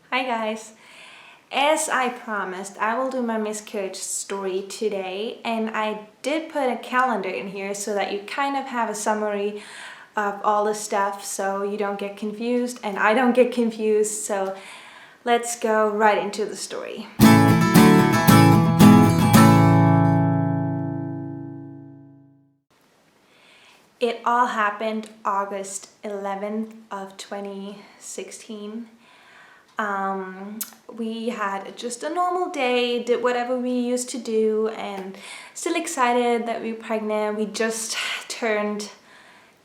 Hi guys! As I promised, I will do my miscarriage story today, and I did put a calendar in here so that you kind of have a summary of all the stuff so you don't get confused and I don't get confused. So let's go right into the story. It all happened August 11th of 2016. We had just a normal day, did whatever we used to do, and still excited that we were pregnant. We just turned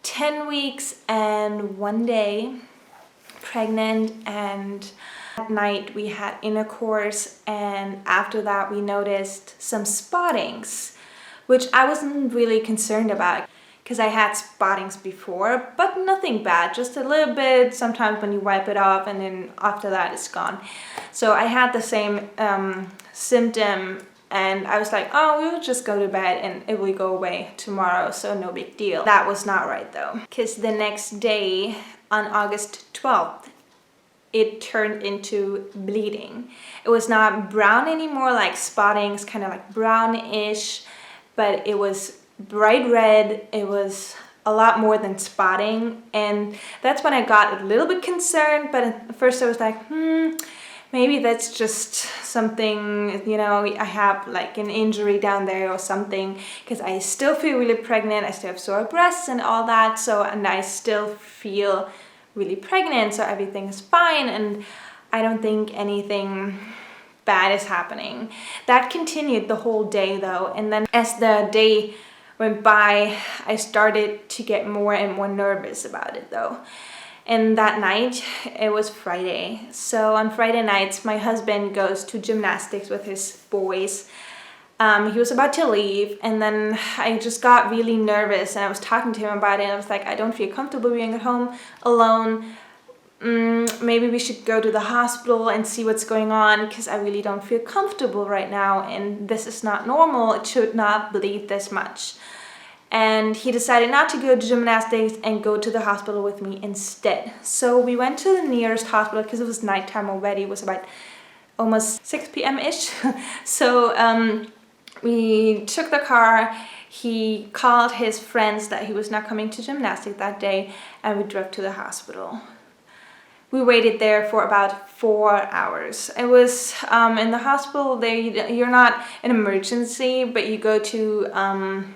10 weeks and 1 day pregnant, and at night we had intercourse, and after that we noticed some spottings, which I wasn't really concerned about because I had spottings before, but nothing bad, just a little bit sometimes when you wipe it off, and then after that it's gone. So I had the same symptom, and I was like, oh, we'll just go to bed and it will go away tomorrow, so no big deal. That was not right though, because the next day on August 12th, it turned into bleeding. It was not brown anymore like spottings, kind of like brownish, but it was bright red. It was a lot more than spotting, and that's when I got a little bit concerned. But at first I was like, maybe that's just something, you know, I have like an injury down there or something, because I still feel really pregnant. I still have sore breasts and all that, so, and I still feel really pregnant, so everything is fine, and I don't think anything bad is happening. That continued the whole day though, and then as the day went by, I started to get more and more nervous about it though. And that night, it was Friday. So on Friday nights, my husband goes to gymnastics with his boys. He was about to leave, and then I just got really nervous, and I was talking to him about it, and I was like, I don't feel comfortable being at home alone. Maybe we should go to the hospital and see what's going on, because I really don't feel comfortable right now, and this is not normal. It should not bleed this much. And he decided not to go to gymnastics and go to the hospital with me instead. So we went to the nearest hospital because it was nighttime already. It was about almost 6 p.m.-ish. So we took the car. He called his friends that he was not coming to gymnastics that day, and we drove to the hospital. We waited there for about 4 hours. It was in the hospital. You're not an emergency, but you go to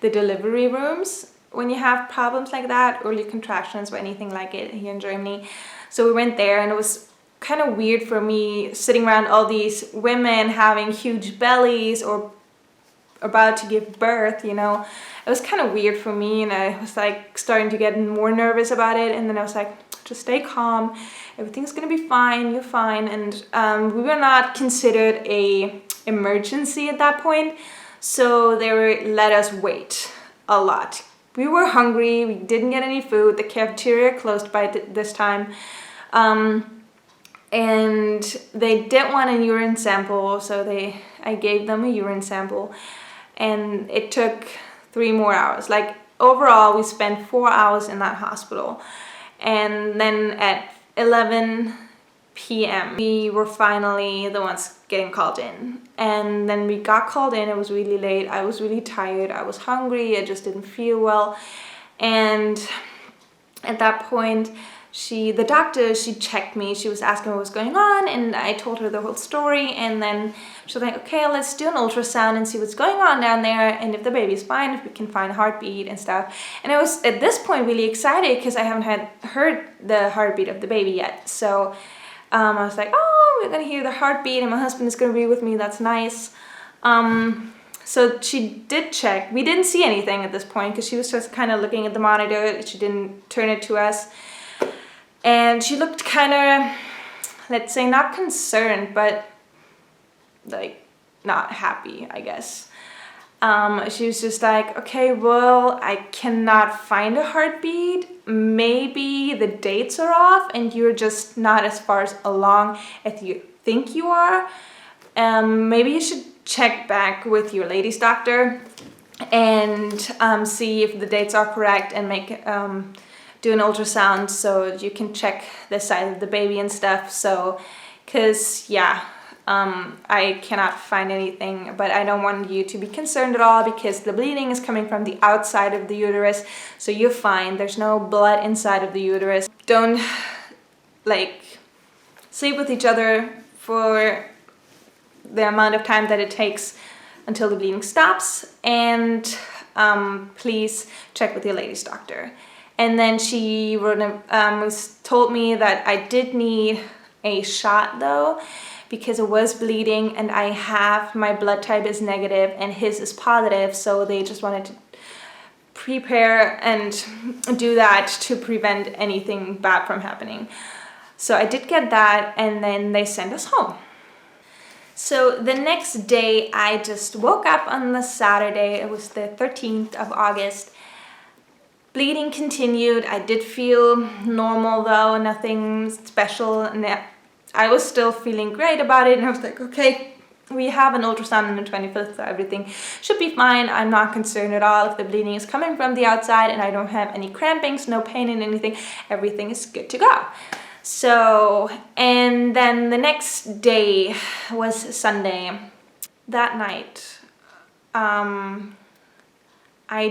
the delivery rooms when you have problems like that, early contractions or anything like it here in Germany. So we went there, and it was kind of weird for me sitting around all these women having huge bellies or about to give birth, you know. It was kind of weird for me, and I was like starting to get more nervous about it, and then I was like, just stay calm, everything's gonna be fine, you're fine. And we were not considered a emergency at that point, so they let us wait a lot. We were hungry, we didn't get any food, the cafeteria closed by this time, and they didn't want a urine sample, so I gave them a urine sample, and it took 3 more hours. Like overall we spent 4 hours in that hospital, and then at 11 p.m. we were finally the ones getting called in. And then we got called in. It was really late. I was really tired. I was hungry. I just didn't feel well. And at that point, the doctor checked me. She was asking what was going on, and I told her the whole story. And then she was like, okay, let's do an ultrasound and see what's going on down there, and if the baby's fine, if we can find a heartbeat and stuff. And I was at this point really excited because I haven't heard the heartbeat of the baby yet. So I was like, oh, we're gonna hear the heartbeat, and my husband is gonna be with me. That's nice. So she did check. We didn't see anything at this point because she was just kind of looking at the monitor. She didn't turn it to us. And she looked kind of, let's say, not concerned, but like not happy, I guess. She was just like, okay, well, I cannot find a heartbeat. Maybe the dates are off and you're just not as far along as you think you are. Maybe you should check back with your ladies' doctor and see if the dates are correct, and do an ultrasound so you can check the size of the baby and stuff. So, because yeah, I cannot find anything, but I don't want you to be concerned at all because the bleeding is coming from the outside of the uterus, so you're fine. There's no blood inside of the uterus. Don't like sleep with each other for the amount of time that it takes until the bleeding stops, and please check with your lady's doctor. And then she told me that I did need a shot though, because it was bleeding and my blood type is negative and his is positive, so they just wanted to prepare and do that to prevent anything bad from happening. So I did get that, and then they sent us home. So the next day I just woke up on the Saturday, it was the 13th of August. Bleeding continued. I did feel normal though, nothing special, and I was still feeling great about it, and I was like, okay, we have an ultrasound on the 25th, so everything should be fine. I'm not concerned at all if the bleeding is coming from the outside and I don't have any crampings, no pain in anything. Everything is good to go. So, and then the next day was Sunday. That night, I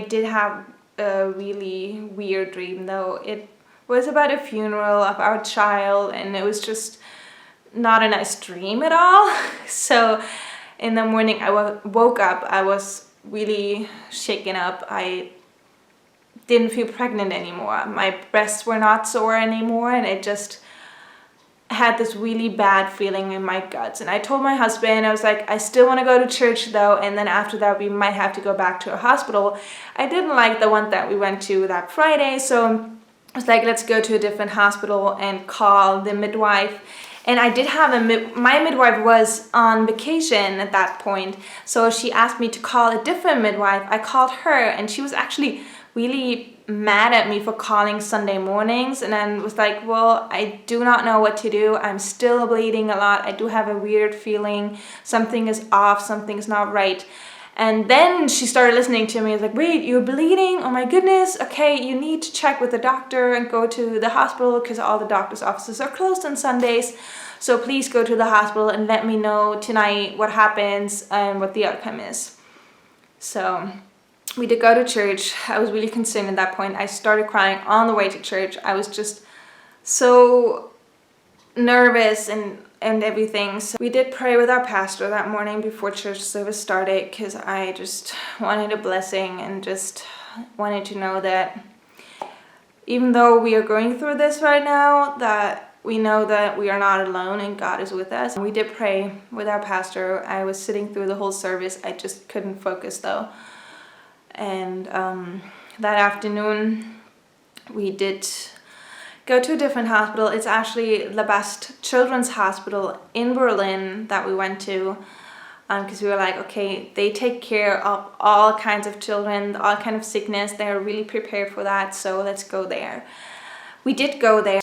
did have a really weird dream though. It was about a funeral of our child, and it was just not a nice dream at all. So in the morning I woke up, I was really shaken up. I didn't feel pregnant anymore. My breasts were not sore anymore, and it just had this really bad feeling in my guts. And I told my husband, I was like, I still want to go to church though, and then after that we might have to go back to a hospital. I didn't like the one that we went to that Friday, so I was like, let's go to a different hospital and call the midwife. And I did have my midwife was on vacation at that point, so she asked me to call a different midwife. I called her, and she was actually really mad at me for calling Sunday mornings, and then was like, well, I do not know what to do. I'm still bleeding a lot. I do have a weird feeling. Something is off. Something's not right. And then she started listening to me. I was like, wait, you're bleeding? Oh my goodness. Okay, you need to check with the doctor and go to the hospital because all the doctor's offices are closed on Sundays. So please go to the hospital and let me know tonight what happens and what the outcome is. So we did go to church. I was really concerned at that point. I started crying on the way to church. I was just so nervous and everything. So we did pray with our pastor that morning before church service started, because I just wanted a blessing and just wanted to know that even though we are going through this right now, that we know that we are not alone and God is with us. We did pray with our pastor. I was sitting through the whole service. I just couldn't focus though. And that afternoon we did go to a different hospital. It's actually the best children's hospital in Berlin that we went to, because we were like, okay, they take care of all kinds of children, all kind of sickness. They're really prepared for that, so let's go there. We did go there.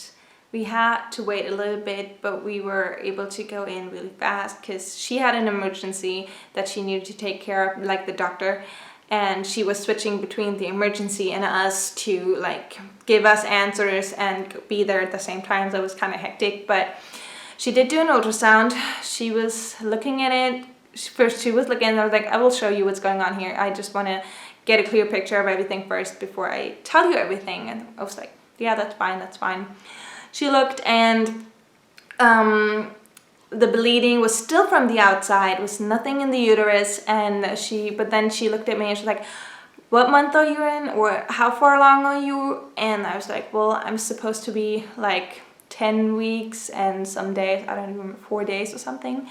We had to wait a little bit, but we were able to go in really fast because she had an emergency that she needed to take care of, like the doctor, and she was switching between the emergency and us to like give us answers and be there at the same time. So it was kind of hectic, but she did do an ultrasound. She was looking at it. First she was looking, and I was like, I will show you what's going on here. I just want to get a clear picture of everything first before I tell you everything. And I was like, yeah, that's fine, that's fine. She looked, and the bleeding was still from the outside, was nothing in the uterus, and but then she looked at me and she's like, what month are you in, or how far along are you? And I was like, well, I'm supposed to be like 10 weeks and some days, I don't remember, 4 days or something.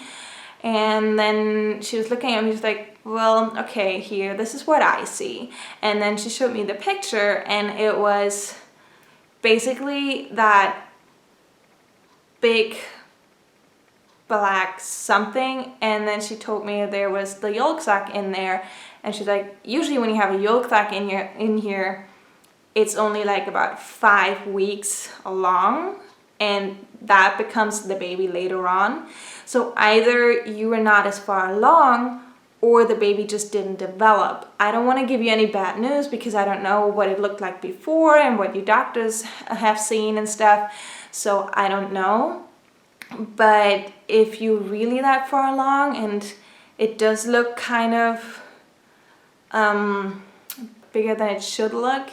And then she was looking at me, she's like, well, okay, here, this is what I see. And then she showed me the picture, and it was basically that big black something, and then she told me there was the yolk sac in there, and she's like, usually when you have a yolk sac in here, it's only like about 5 weeks along, and that becomes the baby later on. So either you are not as far along, or the baby just didn't develop. I don't want to give you any bad news because I don't know what it looked like before and what your doctors have seen and stuff, so I don't know. But if you're really that far along and it does look kind of bigger than it should look,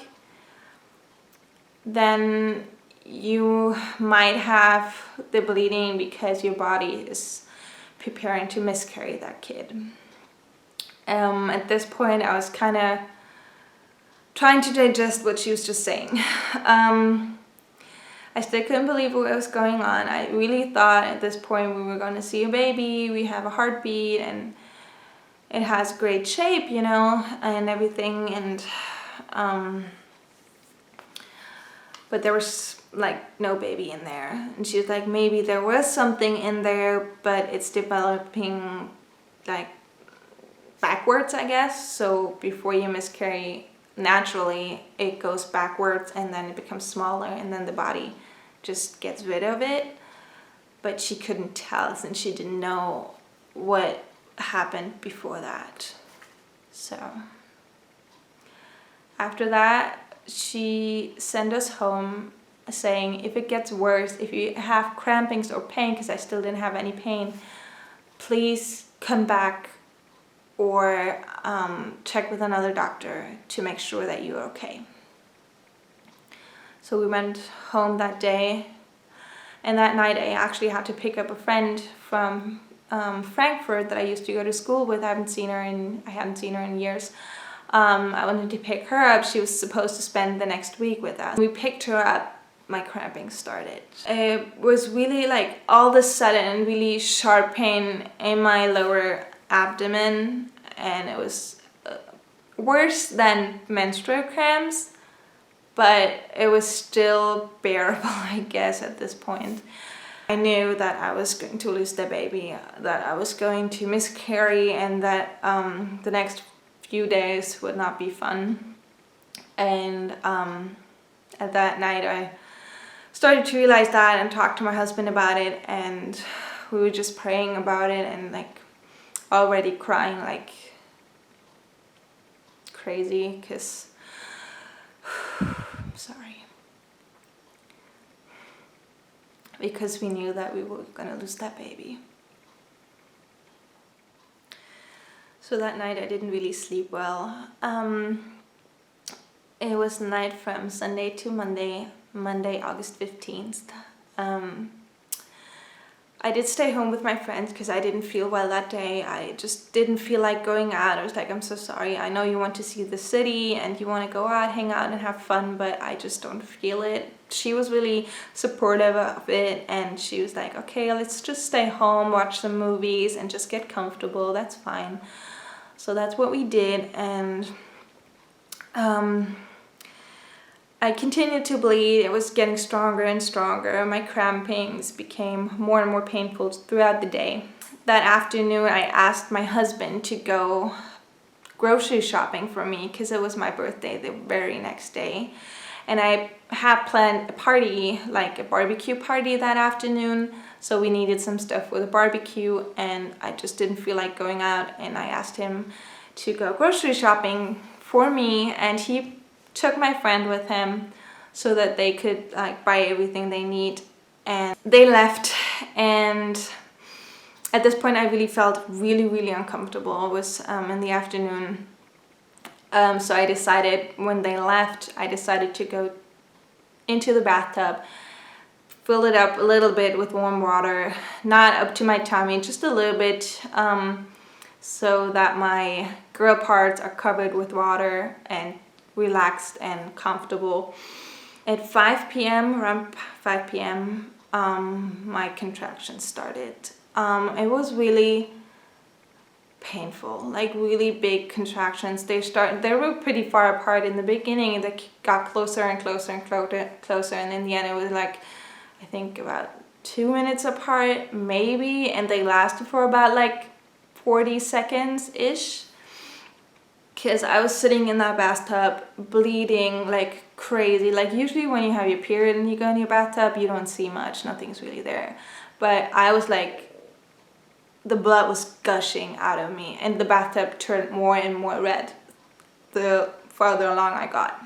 then you might have the bleeding because your body is preparing to miscarry that kid. At this point, I was kind of trying to digest what she was just saying. I still couldn't believe what was going on. I really thought at this point we were going to see a baby, we have a heartbeat, and it has great shape, you know, and everything. And but there was like no baby in there. And she was like, maybe there was something in there, but it's developing like backwards, I guess. So before you miscarry, naturally it goes backwards and then it becomes smaller and then the body just gets rid of it. But she couldn't tell since she didn't know what happened before that. So after that, she sent us home saying, if it gets worse, if you have crampings or pain, because I still didn't have any pain, please come back or check with another doctor to make sure that you're okay. So we went home that day, and that night I actually had to pick up a friend from Frankfurt that I used to go to school with. I hadn't seen her in years. I wanted to pick her up. She was supposed to spend the next week with us. We picked her up, my cramping started. It was really like all of a sudden really sharp pain in my lower abdomen, and it was worse than menstrual cramps, but it was still bearable, I guess, at this point. I knew that I was going to lose the baby, that I was going to miscarry, and that the next few days would not be fun. And at that night I started to realize that and talked to my husband about it, and we were just praying about it and like already crying like crazy because sorry, because we knew that we were gonna lose that baby. So that night I didn't really sleep well. It was night from Sunday to Monday, August 15th. I did stay home with my friends because I didn't feel well that day. I just didn't feel like going out. I was like, I'm so sorry. I know you want to see the city and you want to go out, hang out and have fun, but I just don't feel it. She was really supportive of it, and she was like, okay, let's just stay home, watch some movies and just get comfortable. That's fine. So that's what we did, and I continued to bleed. It was getting stronger and stronger. My crampings became more and more painful throughout the day. That afternoon, I asked my husband to go grocery shopping for me because it was my birthday the very next day. And I had planned a party, like a barbecue party that afternoon. So we needed some stuff for the barbecue, and I just didn't feel like going out. And I asked him to go grocery shopping for me, and he took my friend with him so that they could like buy everything they need, and they left. And at this point I really felt really uncomfortable. It was in the afternoon, so I decided when they left, I decided to go into the bathtub, fill it up a little bit with warm water, not up to my tummy, just a little bit, so that my girl parts are covered with water and relaxed and comfortable. At 5 p.m., around 5 p.m., my contractions started. It was really painful, like really big contractions. They were pretty far apart in the beginning, and they got closer and closer and closer, and in the end it was like, I think about 2 minutes apart, maybe, and they lasted for about like 40 seconds-ish. Because I was sitting in that bathtub bleeding like crazy. Like usually when you have your period and you go in your bathtub, you don't see much, nothing's really there. But I was like the blood was gushing out of me, and the bathtub turned more and more red the farther along I got.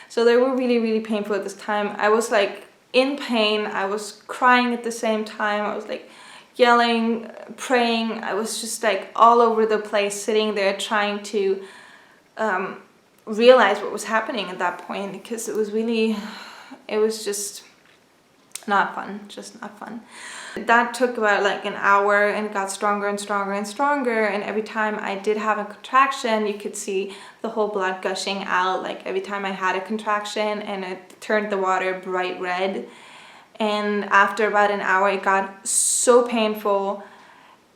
So they were really, really painful at this time. I was like in pain. I was crying at the same time. I was like yelling, praying. I was just like all over the place, sitting there trying to realize what was happening at that point, because it was just not fun, just not fun. That took about like an hour, and it got stronger and stronger and stronger, and every time I did have a contraction, you could see the whole blood gushing out, like every time I had a contraction, and it turned the water bright red. And after about an hour, it got so painful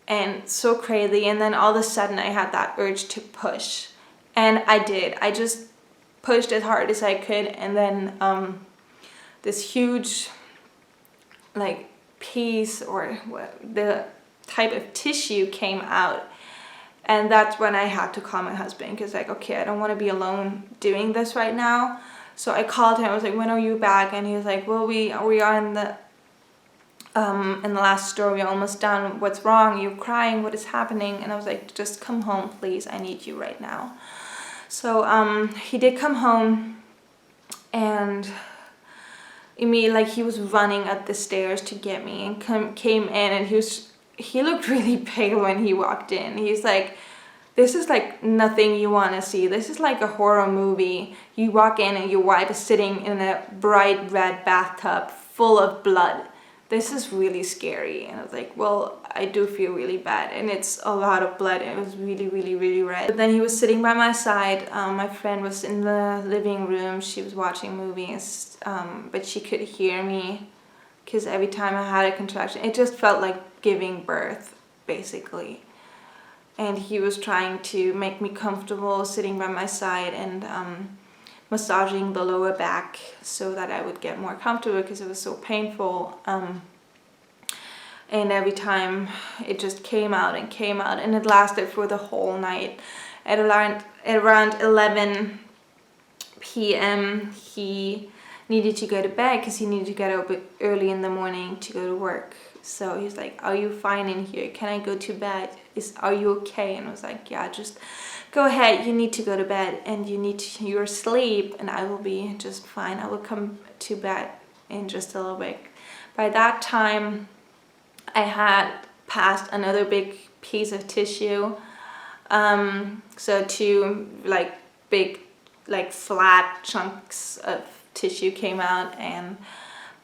and so crazy, and then all of a sudden I had that urge to push, and I did. I just pushed as hard as I could, and then this huge like piece, or the type of tissue, came out, and that's when I had to call my husband, because like, okay, I don't want to be alone doing this right now. So I called him. I was like, when are you back? And he was like, well, we are in the last store, we're almost done. What's wrong? You're crying, what is happening? And I was like, just come home, please, I need you right now. So he did come home, and immediately, like, he was running up the stairs to get me, and came in, and he looked really pale when he walked in. He's like, this is like nothing you want to see. This is like a horror movie. You walk in and your wife is sitting in a bright red bathtub full of blood. This is really scary. And I was like, well, I do feel really bad, and it's a lot of blood. It was really, really, really red. But then he was sitting by my side. My friend was in the living room. She was watching movies, but she could hear me, because every time I had a contraction, it just felt like giving birth, basically. And he was trying to make me comfortable sitting by my side, and massaging the lower back so that I would get more comfortable, because it was so painful. And every time it just came out and came out, and it lasted for the whole night. At around 11 p.m. he needed to go to bed, because he needed to get up early in the morning to go to work. So he's like, are you fine in here? Can I go to bed? Are you okay? And I was like, yeah, just go ahead. You need to go to bed, and you need your sleep, and I will be just fine. I will come to bed in just a little bit. By that time, I had passed another big piece of tissue. So two like big, like flat chunks of tissue came out,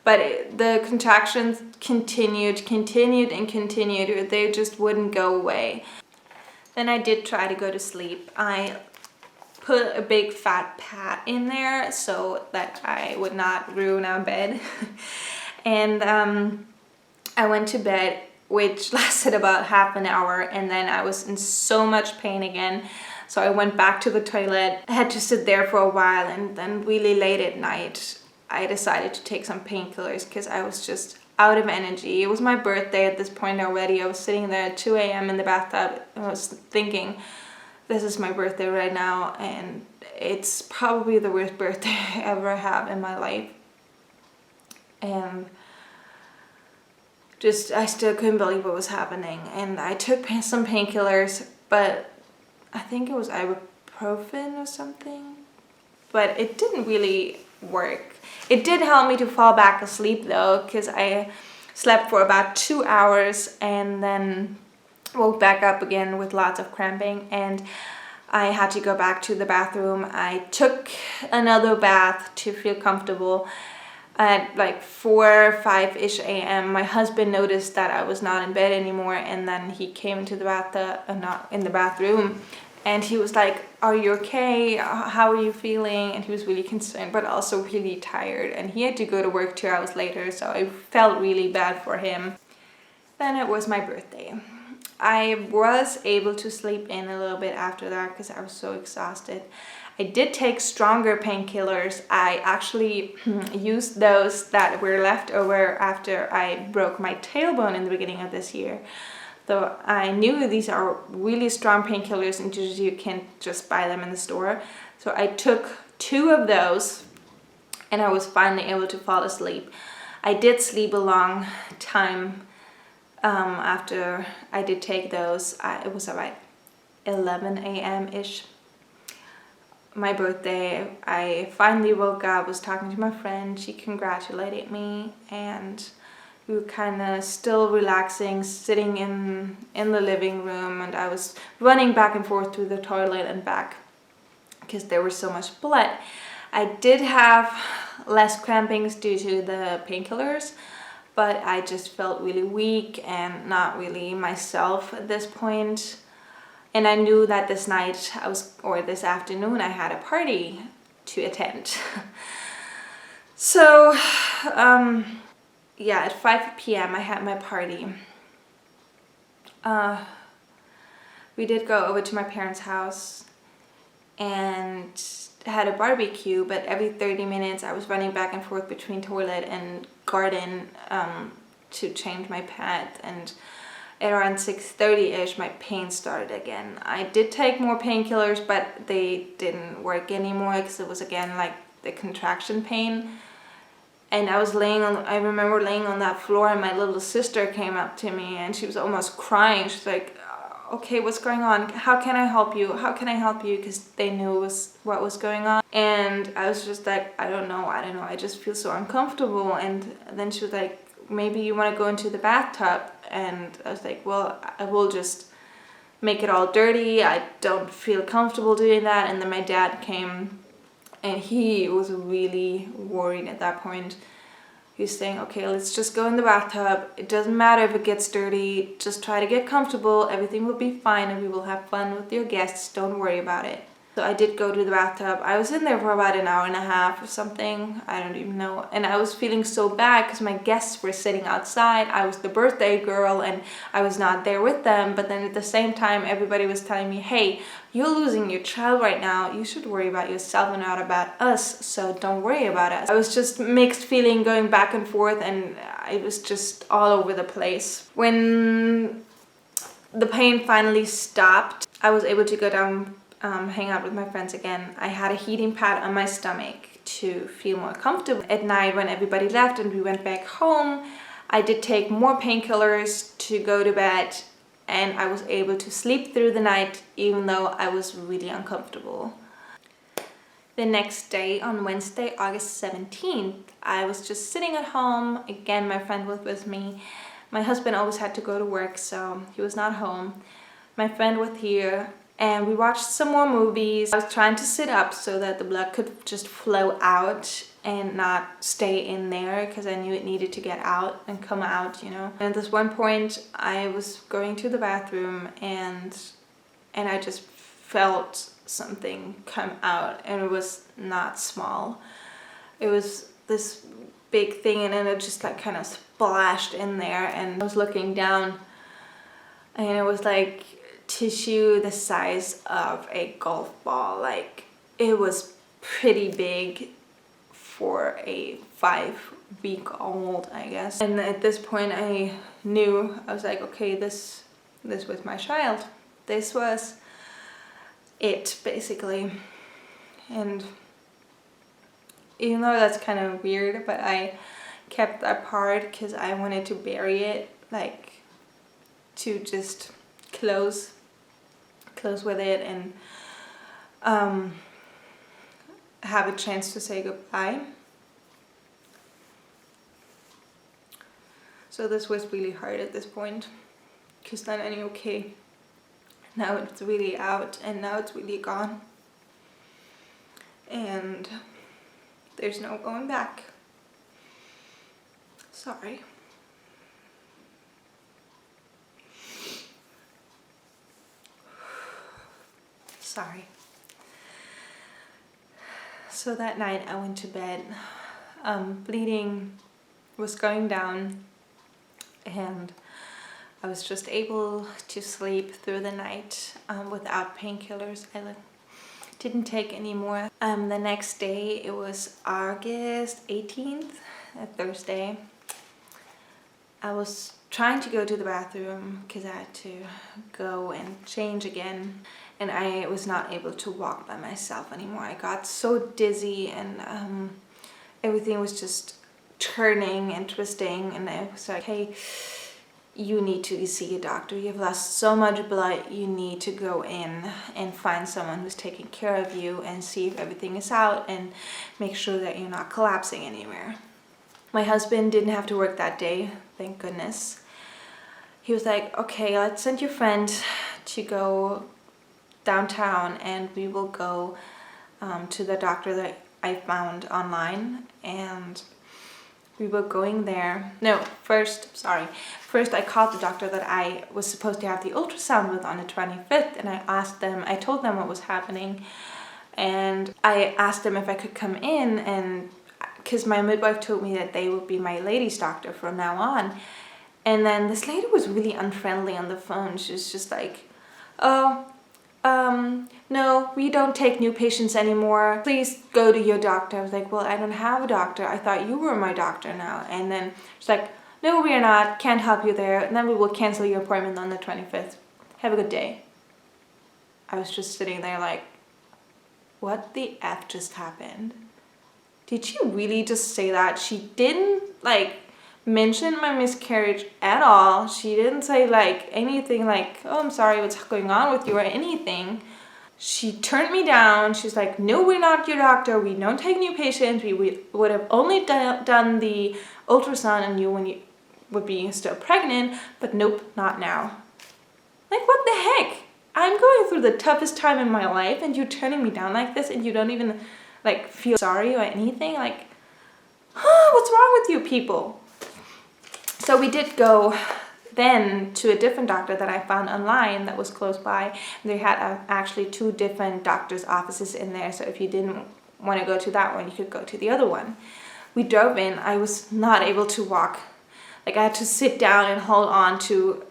but the contractions continued. They just wouldn't go away. Then I did try to go to sleep. I put a big fat pad in there so that I would not ruin our bed. And I went to bed, which lasted about half an hour, and then I was in so much pain again. So I went back to the toilet. I had to sit there for a while, and then really late at night, I decided to take some painkillers, because I was just out of energy. It was my birthday at this point already. I was sitting there at 2 a.m. in the bathtub, and I was thinking, this is my birthday right now, and it's probably the worst birthday I ever have in my life. And just, I still couldn't believe what was happening. And I took some painkillers, but I think it was ibuprofen or something, but it didn't really work. It did help me to fall back asleep though, because I slept for about 2 hours and then woke back up again with lots of cramping, and I had to go back to the bathroom. I took another bath to feel comfortable. At like 4 or 5-ish a.m. my husband noticed that I was not in bed anymore, and then he came into the bathroom, and he was like, are you okay? How are you feeling? And he was really concerned, but also really tired, and he had to go to work 2 hours later, so I felt really bad for him. Then it was my birthday. I was able to sleep in a little bit after that, because I was so exhausted. I did take stronger painkillers. I actually used those that were left over after I broke my tailbone in the beginning of this year. So I knew these are really strong painkillers, and you can't just buy them in the store. So I took 2 of those, and I was finally able to fall asleep. I did sleep a long time after I did take those. It was about 11 a.m. ish. My birthday, I finally woke up, was talking to my friend, she congratulated me, and we were kind of still relaxing, sitting in the living room, and I was running back and forth to the toilet and back because there was so much blood. I did have less crampings due to the painkillers, but I just felt really weak and not really myself at this point. And I knew that this night or this afternoon, I had a party to attend. So, yeah, at 5 p.m. I had my party. We did go over to my parents' house and had a barbecue, but every 30 minutes I was running back and forth between toilet and garden to change my pad, and at around 6:30ish my pain started again. I did take more painkillers, but they didn't work anymore because it was again like the contraction pain. And I remember laying on that floor, and my little sister came up to me and she was almost crying. She's like, okay, what's going on? How can I help you? How can I help you? Because they knew what was going on. And I was just like, I don't know. I just feel so uncomfortable. And then she was like, maybe you want to go into the bathtub. And I was like, well, I will just make it all dirty. I don't feel comfortable doing that. And then my dad came, and he was really worried at that point. He was saying, okay, let's just go in the bathtub. It doesn't matter if it gets dirty. Just try to get comfortable. Everything will be fine and we will have fun with your guests. Don't worry about it. So I did go to the bathtub. I was in there for about an hour and a half or something. I don't even know. And I was feeling so bad because my guests were sitting outside. I was the birthday girl and I was not there with them. But then at the same time, everybody was telling me, hey, you're losing your child right now. You should worry about yourself and not about us. So don't worry about us. I was just mixed feeling going back and forth, and I was just all over the place. When the pain finally stopped, I was able to go down, hang out with my friends again. I had a heating pad on my stomach to feel more comfortable. At night when everybody left and we went back home, I did take more painkillers to go to bed, and I was able to sleep through the night even though I was really uncomfortable. The next day, on Wednesday, August 17th, I was just sitting at home. Again, my friend was with me. My husband always had to go to work, so he was not home. My friend was here, and we watched some more movies. I was trying to sit up so that the blood could just flow out and not stay in there, because I knew it needed to get out and come out, you know. And at this one point, I was going to the bathroom and I just felt something come out, and it was not small. It was this big thing, and then it just like kind of splashed in there, and I was looking down and it was like tissue the size of a golf ball. Like, it was pretty big for a 5-week-old, I guess. And at this point I knew, I was like, okay, this was my child. This was it, basically. And even though that's kind of weird, but I kept that part because I wanted to bury it, like to just close with it and have a chance to say goodbye. So this was really hard at this point, because then I knew, okay, now it's really out and now it's really gone, and there's no going back. Sorry. Sorry. So that night I went to bed. Bleeding was going down, and I was just able to sleep through the night without painkillers. I didn't take any more. The next day, it was August 18th, a Thursday. I was trying to go to the bathroom because I had to go and change again, and I was not able to walk by myself anymore. I got so dizzy, and everything was just turning and twisting, and I was like, hey, you need to see a doctor. You've lost so much blood. You need to go in and find someone who's taking care of you and see if everything is out and make sure that you're not collapsing anywhere. My husband didn't have to work that day, thank goodness. He was like, okay, let's send your friend to go downtown and we will go to the doctor that I found online. And we were going there. No, first I called the doctor that I was supposed to have the ultrasound with on the 25th, and I told them what was happening, and I asked them if I could come in, and because my midwife told me that they would be my ladies doctor from now on. And then this lady was really unfriendly on the phone. She was just like, oh, no, we don't take new patients anymore. Please go to your doctor. I was like, well, I don't have a doctor. I thought you were my doctor now. And then she's like, no, we are not. Can't help you there. And then we will cancel your appointment on the 25th. Have a good day. I was just sitting there like, what the F just happened? Did she really just say that? She didn't mention my miscarriage at all. She didn't say anything like, oh, I'm sorry, what's going on with you or anything. She turned me down. She's like, no, we're not your doctor. We don't take new patients. We would have only done the ultrasound on you when you would be still pregnant, but nope, not now. Like, what the heck? I'm going through the toughest time in my life and you're turning me down like this, and you don't even feel sorry or anything. What's wrong with you people? So we did go then to a different doctor that I found online that was close by. They had actually 2 different doctors' offices in there, so if you didn't want to go to that one, you could go to the other one. We drove in. I was not able to walk. I had to sit down and hold on to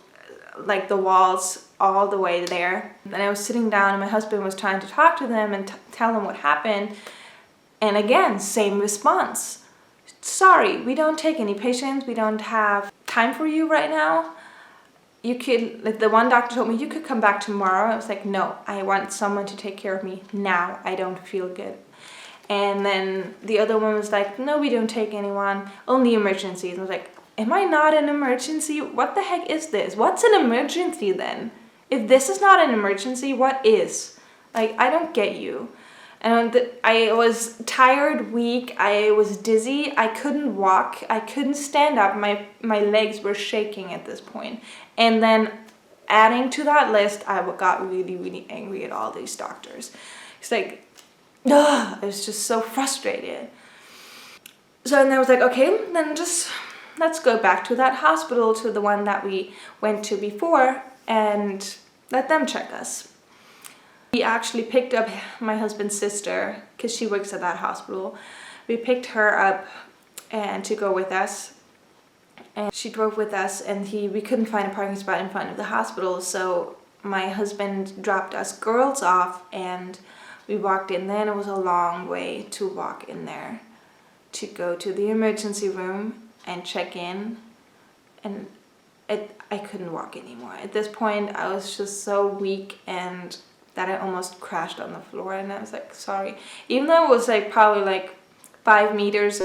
the walls all the way there. And I was sitting down and my husband was trying to talk to them and tell them what happened. And again, same response. Sorry, we don't take any patients. We don't have time for you right now. You could, the one doctor told me, you could come back tomorrow. I was like, no, I want someone to take care of me now. I don't feel good. And then the other one was like, no, we don't take anyone, only emergencies. And I was like, am I not an emergency? What the heck is this? What's an emergency then? If this is not an emergency, what is? I don't get you. And I was tired, weak, I was dizzy, I couldn't walk, I couldn't stand up, my legs were shaking at this point. And then adding to that list, I got really, really angry at all these doctors. It's like, ugh, I was just so frustrated. So then I was like, okay, then just let's go back to that hospital, to the one that we went to before, and let them check us. We actually picked up my husband's sister because she works at that hospital. We picked her up and to go with us, and she drove with us, and we couldn't find a parking spot in front of the hospital, so my husband dropped us girls off and we walked in there, and it was a long way to walk in there to go to the emergency room and check in, and I couldn't walk anymore. At this point I was just so weak and that I almost crashed on the floor, and I was like, sorry. Even though it was probably 5 meters